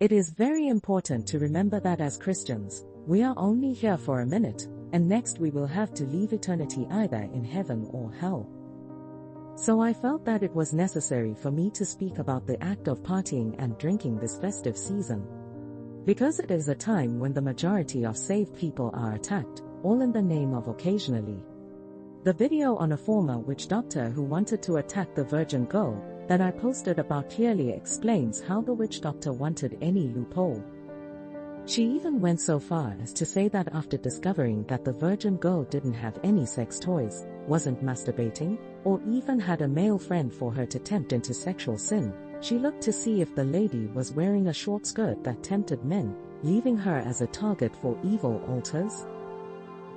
It is very important to remember that as Christians, we are only here for a minute, and next we will have to leave eternity either in heaven or hell. So I felt that it was necessary for me to speak about the act of partying and drinking this festive season. Because it is a time when the majority of saved people are attacked, all in the name of occasionally. The video on a former witch doctor who wanted to attack the virgin girl that I posted about clearly explains how the witch doctor wanted any loophole. She even went so far as to say that after discovering that the virgin girl didn't have any sex toys, wasn't masturbating, or even had a male friend for her to tempt into sexual sin, she looked to see if the lady was wearing a short skirt that tempted men, leaving her as a target for evil altars.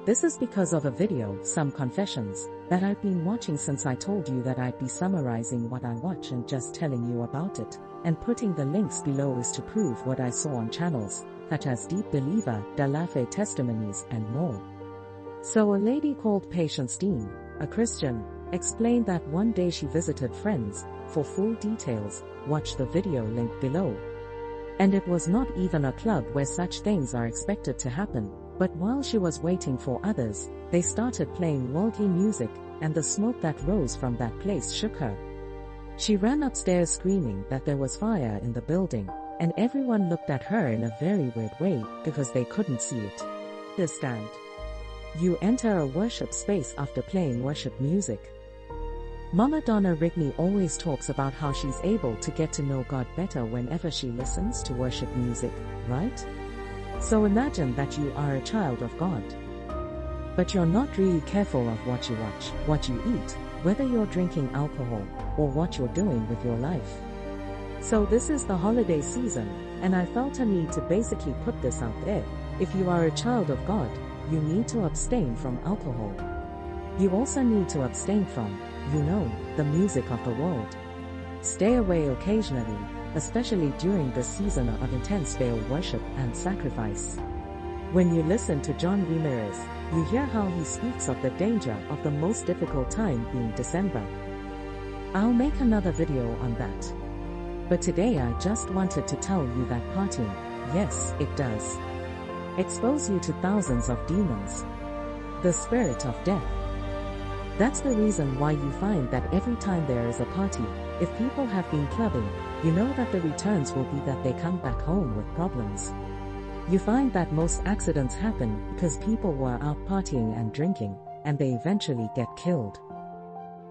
This is because of a video, Some Confessions, that I've been watching since I told you that I'd be summarizing what I watch and just telling you about it, and putting the links below is to prove what I saw on channels, such as Deep Believer, De La Fe Testimonies and more. So a lady called Patience Dean, a Christian, explained that one day she visited friends. For full details, watch the video link below. And it was not even a club where such things are expected to happen, but while she was waiting for others, they started playing worldly music, and the smoke that rose from that place shook her. She ran upstairs screaming that there was fire in the building, and everyone looked at her in a very weird way because they couldn't see it. Understand? You enter a worship space after playing worship music. Mama Donna Rigney always talks about how she's able to get to know God better whenever she listens to worship music, right? So imagine that you are a child of God. But you're not really careful of what you watch, what you eat, whether you're drinking alcohol, or what you're doing with your life. So this is the holiday season, and I felt a need to basically put this out there. If you are a child of God, you need to abstain from alcohol. You also need to abstain from, the music of the world. Stay away occasionally, especially during the season of intense Baal worship and sacrifice. When you listen to John Ramirez, you hear how he speaks of the danger of the most difficult time being December. I'll make another video on that. But today I just wanted to tell you that partying, yes, it does expose you to thousands of demons. The spirit of death. That's the reason why you find that every time there is a party, if people have been clubbing, you know that the returns will be that they come back home with problems. You find that most accidents happen because people were out partying and drinking, and they eventually get killed.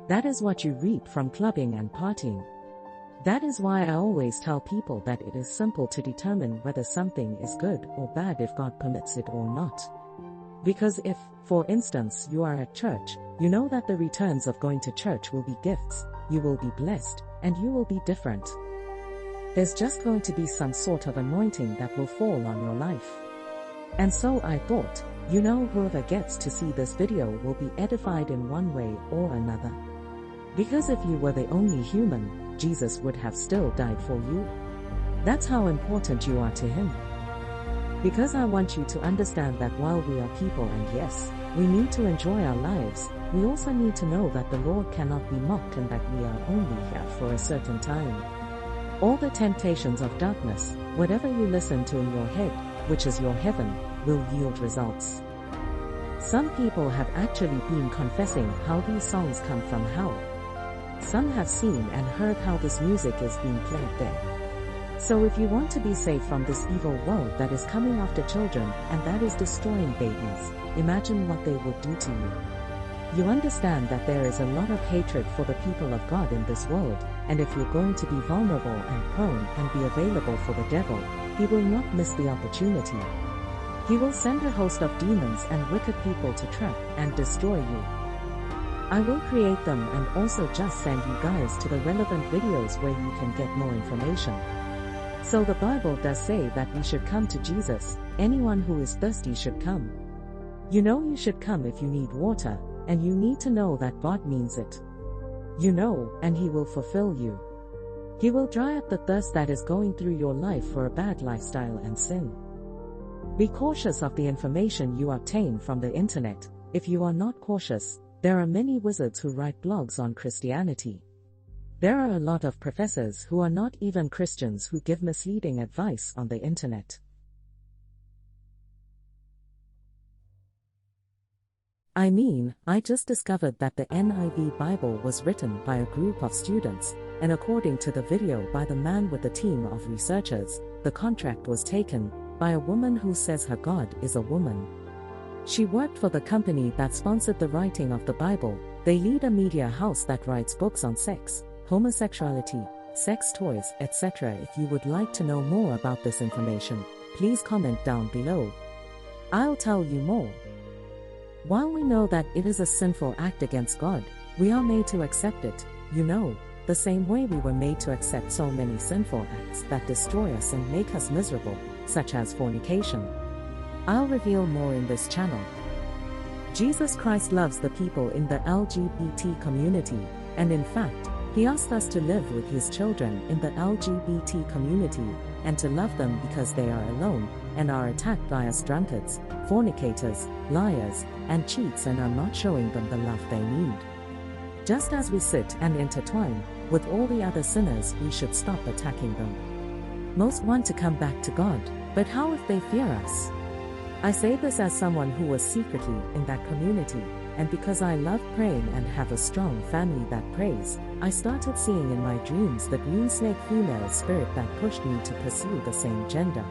That is what you reap from clubbing and partying. That is why I always tell people that it is simple to determine whether something is good or bad if God permits it or not. Because if, for instance, you are at church, you know that the returns of going to church will be gifts, you will be blessed, and you will be different. There's just going to be some sort of anointing that will fall on your life. And so I thought, whoever gets to see this video will be edified in one way or another. Because if you were the only human, Jesus would have still died for you. That's how important you are to him. Because I want you to understand that while we are people and yes, we need to enjoy our lives, we also need to know that the Lord cannot be mocked and that we are only here for a certain time. All the temptations of darkness, whatever you listen to in your head, which is your heaven, will yield results. Some people have actually been confessing how these songs come from hell. Some have seen and heard how this music is being played there. So if you want to be saved from this evil world that is coming after children and that is destroying babies, imagine what they would do to you. You understand that there is a lot of hatred for the people of God in this world, and if you're going to be vulnerable and prone and be available for the devil, he will not miss the opportunity. He will send a host of demons and wicked people to trap and destroy you. I will create them and also just send you guys to the relevant videos where you can get more information. So the Bible does say that we should come to Jesus. Anyone who is thirsty should come. You should come if you need water, and you need to know that God means it. And he will fulfill you. He will dry up the thirst that is going through your life for a bad lifestyle and sin. Be cautious of the information you obtain from the internet. If you are not cautious, there are many wizards who write blogs on Christianity. There are a lot of professors who are not even Christians who give misleading advice on the internet. I just discovered that the NIV Bible was written by a group of students, and according to the video by the man with the team of researchers, the contract was taken by a woman who says her God is a woman. She worked for the company that sponsored the writing of the Bible. They lead a media house that writes books on sex, homosexuality, sex toys, etc. If you would like to know more about this information, please comment down below. I'll tell you more. While we know that it is a sinful act against God, we are made to accept it, the same way we were made to accept so many sinful acts that destroy us and make us miserable, such as fornication. I'll reveal more in this channel. Jesus Christ loves the people in the LGBT community, and in fact, He asked us to live with His children in the LGBT community, and to love them because they are alone, and are attacked by us drunkards, fornicators, liars, and cheats and are not showing them the love they need. Just as we sit and intertwine with all the other sinners, we should stop attacking them. Most want to come back to God, but how if they fear us? I say this as someone who was secretly in that community, and because I love praying and have a strong family that prays, I started seeing in my dreams the green snake female spirit that pushed me to pursue the same gender.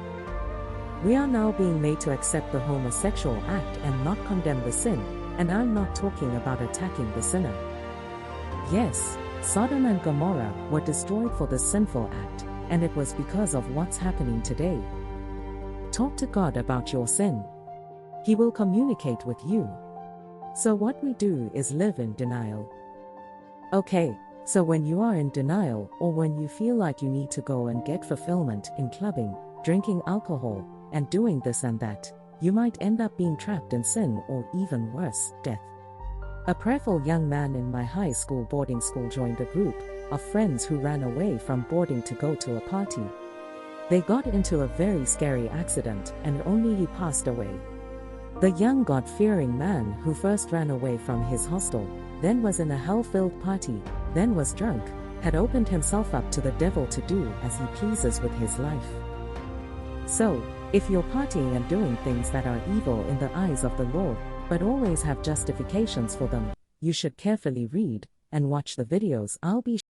We are now being made to accept the homosexual act and not condemn the sin, and I'm not talking about attacking the sinner. Yes, Sodom and Gomorrah were destroyed for the sinful act, and it was because of what's happening today. Talk to God about your sin. He will communicate with you. So what we do is live in denial. Okay, so when you are in denial, or when you feel like you need to go and get fulfillment in clubbing, drinking alcohol, and doing this and that, you might end up being trapped in sin or even worse, death. A prayerful young man in my high school boarding school joined a group of friends who ran away from boarding to go to a party. They got into a very scary accident and only he passed away. The young God-fearing man who first ran away from his hostel, then was in a hell-filled party, then was drunk, had opened himself up to the devil to do as he pleases with his life. So, if you're partying and doing things that are evil in the eyes of the Lord, but always have justifications for them, you should carefully read and watch the videos I'll be